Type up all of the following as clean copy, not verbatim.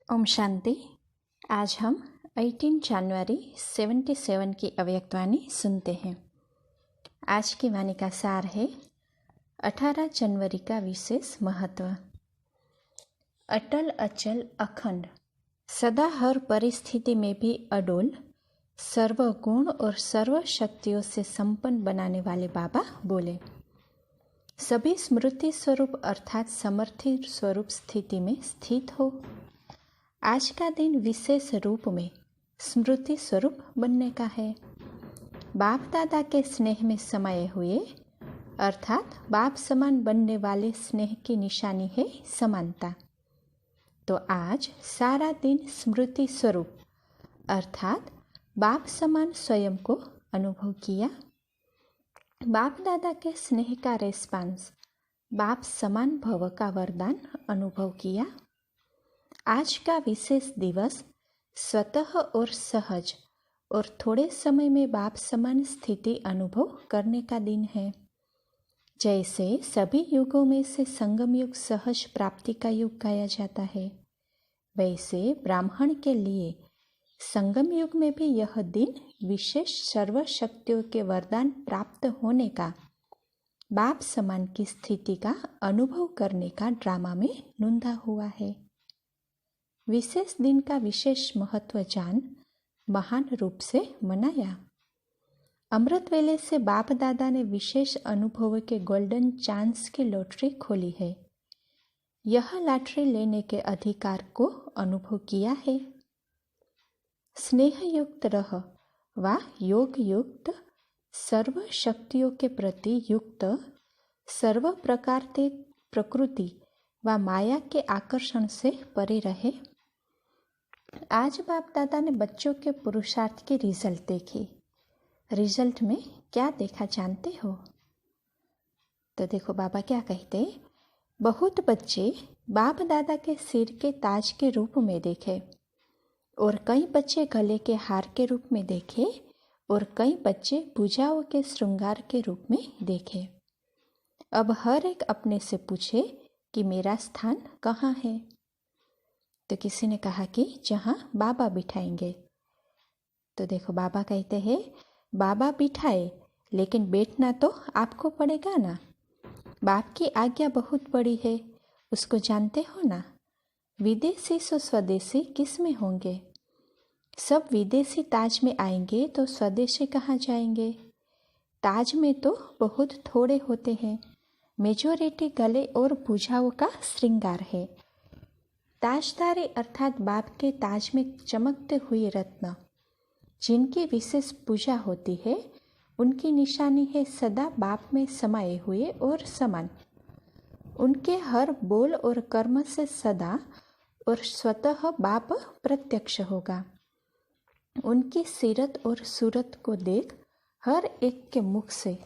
ओम शांति। आज हम 18 जनवरी 77 की अव्यक्तवाणी सुनते हैं। आज की वाणी का सार है 18 जनवरी का विशेष महत्व। अटल अचल अखंड, सदा हर परिस्थिति में भी अडोल, सर्वगुण और सर्व शक्तियों से संपन्न बनाने वाले बाबा बोले। सभी स्मृति स्वरूप अर्थात समर्थी स्वरूप स्थिति में स्थित हो। आज का दिन विशेष रूप में स्मृति स्वरूप बनने का है। बाप दादा के स्नेह में समाये हुए अर्थात बाप समान बनने वाले स्नेह की निशानी है समानता। तो आज सारा दिन स्मृति स्वरूप अर्थात बाप समान स्वयं को अनुभव किया। बाप दादा के स्नेह का रेस्पॉन्स बाप समान भव का वरदान अनुभव किया। आज का विशेष दिवस स्वतः और सहज और थोड़े समय में बाप समान स्थिति अनुभव करने का दिन है। जैसे सभी युगों में से संगम युग सहज प्राप्ति का युग कहा जाता है, वैसे ब्राह्मण के लिए संगम युग में भी यह दिन विशेष सर्व शक्तियों के वरदान प्राप्त होने का, बाप समान की स्थिति का अनुभव करने का ड्रामा में नूंधा हुआ है। विशेष दिन का विशेष महत्व जान महान रूप से मनाया। अमृत वेले से बाप दादा ने विशेष अनुभव के गोल्डन चांस की लॉटरी खोली है। यह लॉटरी लेने के अधिकार को अनुभव किया है। स्नेह युक्त रह व योग युक्त, सर्व शक्तियों के प्रति युक्त, सर्व प्रकार के प्रकृति व माया के आकर्षण से परे रहे। आज बाप दादा ने बच्चों के पुरुषार्थ की रिजल्ट देखी। रिजल्ट में क्या देखा जानते हो? तो देखो बाबा क्या कहते, बहुत बच्चे बाप दादा के सिर के ताज के रूप में देखे, और कई बच्चे गले के हार के रूप में देखे, और कई बच्चे भुजाओं के श्रृंगार के रूप में देखे। अब हर एक अपने से पूछे कि मेरा स्थान कहाँ है? तो किसी ने कहा कि जहाँ बाबा बिठाएंगे। तो देखो बाबा कहते हैं, बाबा बिठाए लेकिन बैठना तो आपको पड़ेगा ना। बाप की आज्ञा बहुत बड़ी है, उसको जानते हो ना। विदेशी सो स्वदेशी किस में होंगे? सब विदेशी ताज में आएंगे तो स्वदेशी कहाँ जाएंगे? ताज में तो बहुत थोड़े होते हैं। मेजोरिटी गले और भुजाओं का श्रृंगार है। ताजदारी अर्थात बाप के ताज में चमकते हुए रत्न, जिनकी विशेष पूजा होती है, उनकी निशानी है सदा बाप में समाये हुए और समान। उनके हर बोल और कर्म से सदा और स्वतः बाप प्रत्यक्ष होगा। उनकी सीरत और सूरत को देख हर एक के मुख से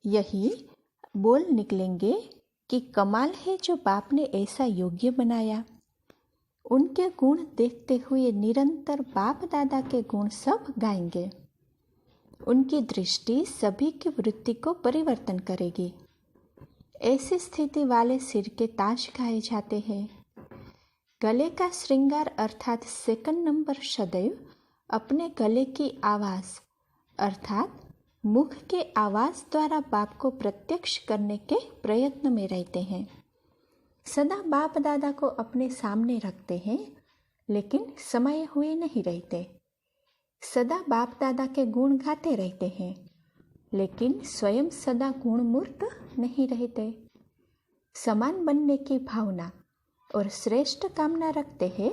यही बोल निकलेंगे कि कमाल है जो बाप ने ऐसा योग्य बनाया। उनके गुण देखते हुए निरंतर बाप दादा के गुण सब गाएंगे। उनकी दृष्टि सभी की वृत्ति को परिवर्तन करेगी। ऐसी स्थिति वाले सिर के ताज गाए जाते हैं। गले का श्रृंगार अर्थात सेकंड नंबर सदैव अपने गले की आवाज अर्थात मुख के आवाज द्वारा बाप को प्रत्यक्ष करने के प्रयत्न में रहते हैं। सदा बाप दादा को अपने सामने रखते हैं, लेकिन समाये हुए नहीं रहते। सदा बाप दादा के गुण गाते रहते हैं, लेकिन स्वयं सदा गुण मूर्त नहीं रहते। समान बनने की भावना और श्रेष्ठ कामना रखते हैं,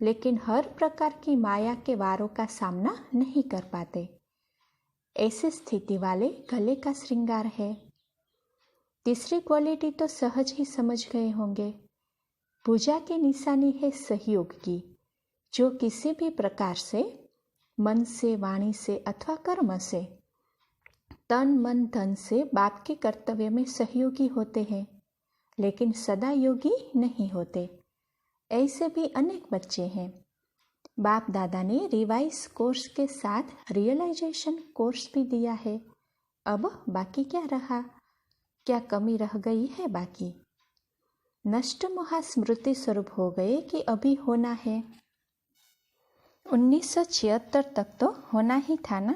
लेकिन हर प्रकार की माया के वारों का सामना नहीं कर पाते। ऐसी स्थिति वाले गले का श्रृंगार है। तीसरी क्वालिटी तो सहज ही समझ गए होंगे। पूजा की निशानी है सहयोग की, जो किसी भी प्रकार से मन से, वाणी से अथवा कर्म से, तन मन धन से बाप के कर्तव्य में सहयोगी होते हैं, लेकिन सदा योगी नहीं होते। ऐसे भी अनेक बच्चे हैं। बाप दादा ने रिवाइज कोर्स के साथ रियलाइजेशन कोर्स भी दिया है। अब बाकी क्या रहा? क्या कमी रह गई है बाकी? नष्ट मोहा स्मृति स्वरूप हो गए कि अभी होना है। 1976 तक तो होना ही था ना।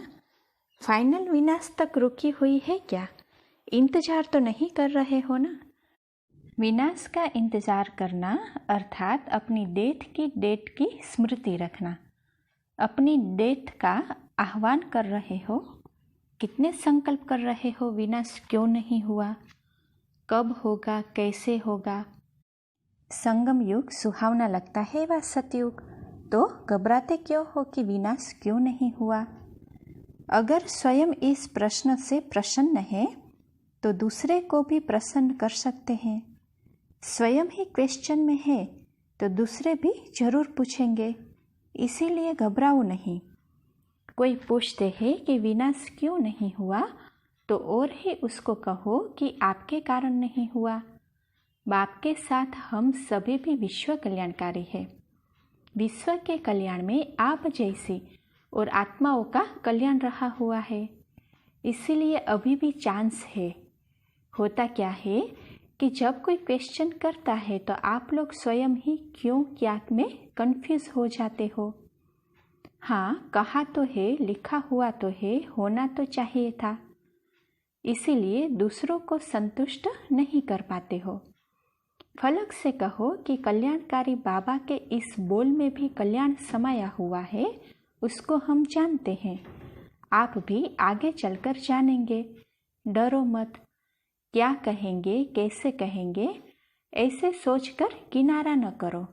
फाइनल विनाश तक रुकी हुई है क्या? इंतजार तो नहीं कर रहे हो ना? विनाश का इंतजार करना अर्थात अपनी डेथ की स्मृति रखना। अपनी डेथ का आह्वान कर रहे हो। कितने संकल्प कर रहे हो, विनाश क्यों नहीं हुआ, कब होगा, कैसे होगा। संगम युग सुहावना लगता है व सतयुग, तो घबराते क्यों हो कि विनाश क्यों नहीं हुआ? अगर स्वयं इस प्रश्न से प्रसन्न है तो दूसरे को भी प्रसन्न कर सकते हैं। स्वयं ही क्वेश्चन में है तो दूसरे भी जरूर पूछेंगे, इसीलिए घबराओ नहीं। कोई पूछते हैं कि विनाश क्यों नहीं हुआ तो और ही उसको कहो कि आपके कारण नहीं हुआ। बाप के साथ हम सभी भी विश्व कल्याणकारी है। विश्व के कल्याण में आप जैसी और आत्माओं का कल्याण रहा हुआ है, इसीलिए अभी भी चांस है। होता क्या है कि जब कोई क्वेश्चन करता है तो आप लोग स्वयं ही क्यों क्या में कंफ्यूज हो जाते हो। हाँ, कहा तो है, लिखा हुआ तो है, होना तो चाहिए था, इसीलिए दूसरों को संतुष्ट नहीं कर पाते हो। फलक से कहो कि कल्याणकारी बाबा के इस बोल में भी कल्याण समाया हुआ है, उसको हम जानते हैं। आप भी आगे चलकर जानेंगे। डरो मत। क्या कहेंगे, कैसे कहेंगे, ऐसे सोचकर किनारा न करो।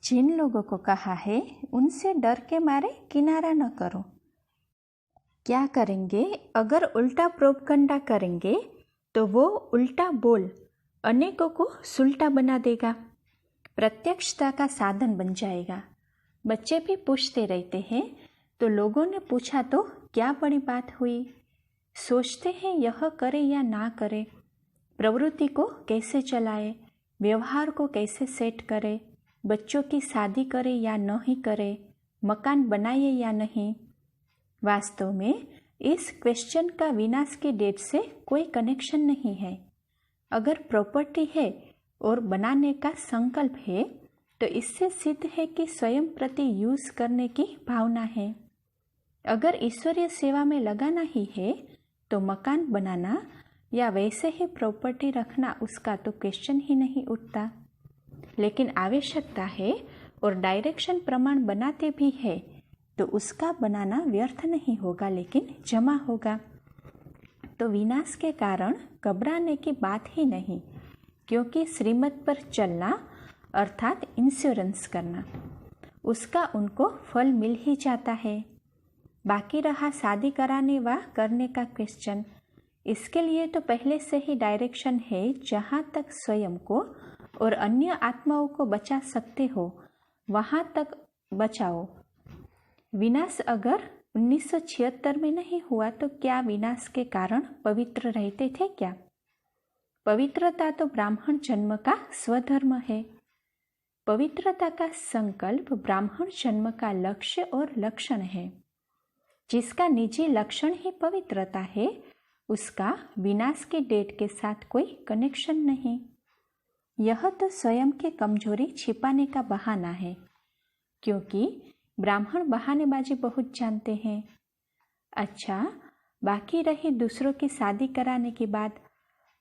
जिन लोगों को कहा है उनसे डर के मारे किनारा न करो। क्या करेंगे? अगर उल्टा प्रोपगंडा करेंगे तो वो उल्टा बोल अनेकों को सुलटा बना देगा, प्रत्यक्षता का साधन बन जाएगा। बच्चे भी पूछते रहते हैं, तो लोगों ने पूछा तो क्या बड़ी बात हुई। सोचते हैं यह करे या ना करे, प्रवृत्ति को कैसे चलाए, व्यवहार को कैसे सेट करे, बच्चों की शादी करे या नहीं करे, मकान बनाए या नहीं। वास्तव में इस क्वेश्चन का विनाश की डेट से कोई कनेक्शन नहीं है। अगर प्रॉपर्टी है और बनाने का संकल्प है तो इससे सिद्ध है कि स्वयं प्रति यूज करने की भावना है। अगर ईश्वरीय सेवा में लगाना ही है तो मकान बनाना या वैसे ही प्रॉपर्टी रखना, उसका तो क्वेश्चन ही नहीं उठता। लेकिन आवश्यकता है और डायरेक्शन प्रमाण बनाते भी है तो उसका बनाना व्यर्थ नहीं होगा, लेकिन जमा होगा। तो विनाश के कारण घबराने की बात ही नहीं, क्योंकि श्रीमत पर चलना अर्थात इंश्योरेंस करना, उसका उनको फल मिल ही जाता है। बाकी रहा शादी कराने व करने का क्वेश्चन, इसके लिए तो पहले से ही डायरेक्शन है। जहाँ तक स्वयं को और अन्य आत्माओं को बचा सकते हो वहाँ तक बचाओ। विनाश अगर 1976 में नहीं हुआ तो क्या विनाश के कारण पवित्र रहते थे क्या? पवित्रता तो ब्राह्मण जन्म का स्वधर्म है। पवित्रता का संकल्प ब्राह्मण जन्म का लक्ष्य और लक्षण है। जिसका निजी लक्षण ही पवित्रता है, उसका विनाश की डेट के साथ कोई कनेक्शन नहीं। यह तो स्वयं की कमजोरी छिपाने का बहाना है, क्योंकि ब्राह्मण बहानेबाजी बहुत जानते हैं। अच्छा, बाकी रही दूसरों की शादी कराने की बात,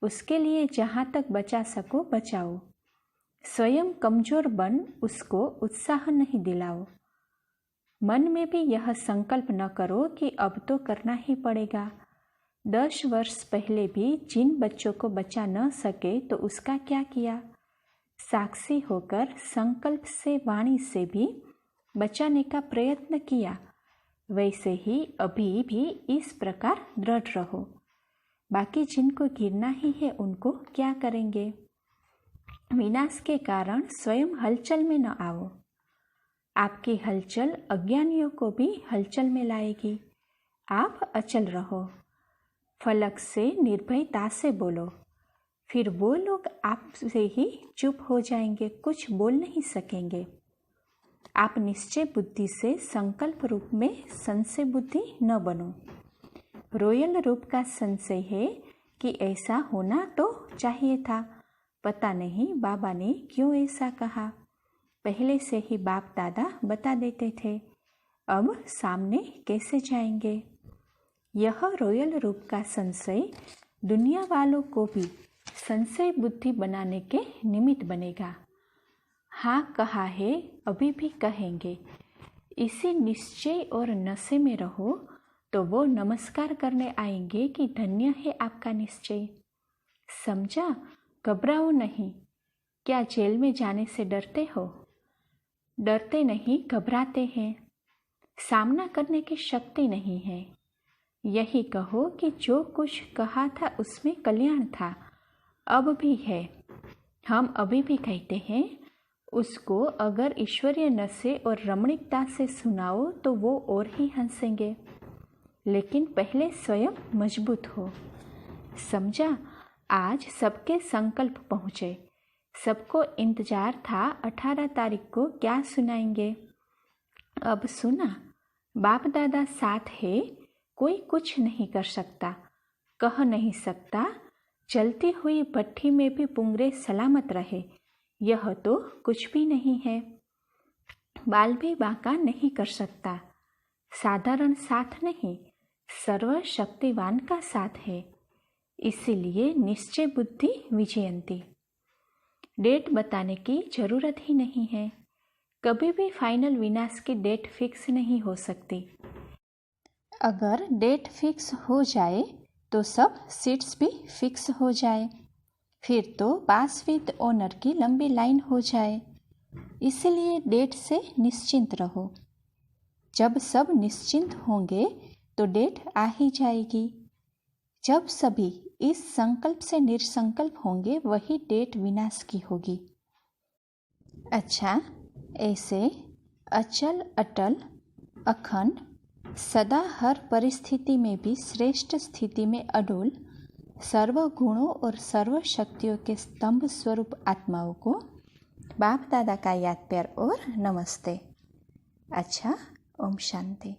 उसके लिए जहाँ तक बचा सको बचाओ। स्वयं कमजोर बन उसको उत्साह नहीं दिलाओ। मन में भी यह संकल्प न करो कि अब तो करना ही पड़ेगा। 10 वर्ष पहले भी जिन बच्चों को बचा न सके तो उसका क्या किया? साक्षी होकर संकल्प से, वाणी से भी बचाने का प्रयत्न किया। वैसे ही अभी भी इस प्रकार दृढ़ रहो। बाकी जिनको गिरना ही है उनको क्या करेंगे? विनाश के कारण स्वयं हलचल में न आओ। आपकी हलचल अज्ञानियों को भी हलचल में लाएगी। आप अचल रहो। फलक से निर्भयता से बोलो, फिर वो लोग आपसे ही चुप हो जाएंगे, कुछ बोल नहीं सकेंगे। आप निश्चय बुद्धि से संकल्प रूप में संशय बुद्धि न बनो। रोयल रूप का संशय है कि ऐसा होना तो चाहिए था, पता नहीं बाबा ने क्यों ऐसा कहा। पहले से ही बाप दादा बता देते थे, अब सामने कैसे जाएंगे। यह रॉयल रूप का संशय दुनिया वालों को भी संशय बुद्धि बनाने के निमित्त बनेगा। हाँ कहा है, अभी भी कहेंगे। इसी निश्चय और नशे में रहो तो वो नमस्कार करने आएंगे कि धन्य है आपका निश्चय। समझा? घबराओ नहीं। क्या जेल में जाने से डरते हो? डरते नहीं, घबराते हैं। सामना करने की शक्ति नहीं है। यही कहो कि जो कुछ कहा था उसमें कल्याण था, अब भी है। हम अभी भी कहते हैं, उसको अगर ईश्वरीय नशे और रमणीकता से सुनाओ तो वो और ही हंसेंगे। लेकिन पहले स्वयं मजबूत हो। समझा? आज सबके संकल्प पहुँचे। सबको इंतजार था 18 तारीख को क्या सुनाएंगे। अब सुना, बाप दादा साथ है, कोई कुछ नहीं कर सकता, कह नहीं सकता। जलती हुई भट्ठी में भी पुंगरे सलामत रहे, यह तो कुछ भी नहीं है। बाल भी बांका नहीं कर सकता। साधारण साथ नहीं, सर्वशक्तिवान का साथ है। इसीलिए निश्चय बुद्धि विजयंती। डेट बताने की जरूरत ही नहीं है। कभी भी फाइनल विनाश की डेट फिक्स नहीं हो सकती। अगर डेट फिक्स हो जाए तो सब सीट्स भी फिक्स हो जाए, फिर तो पास विद ऑनर की लंबी लाइन हो जाए। इसलिए डेट से निश्चिंत रहो। जब सब निश्चिंत होंगे तो डेट आ ही जाएगी। जब सभी इस संकल्प से निरसंकल्प होंगे, वही डेट विनाश की होगी। अच्छा, ऐसे अचल अटल अखंड सदा हर परिस्थिति में भी श्रेष्ठ स्थिति में अडोल सर्व गुणों और सर्व शक्तियों के स्तंभ स्वरूप आत्माओं को बाप दादा का याद प्यार और नमस्ते। अच्छा, ओम शांति।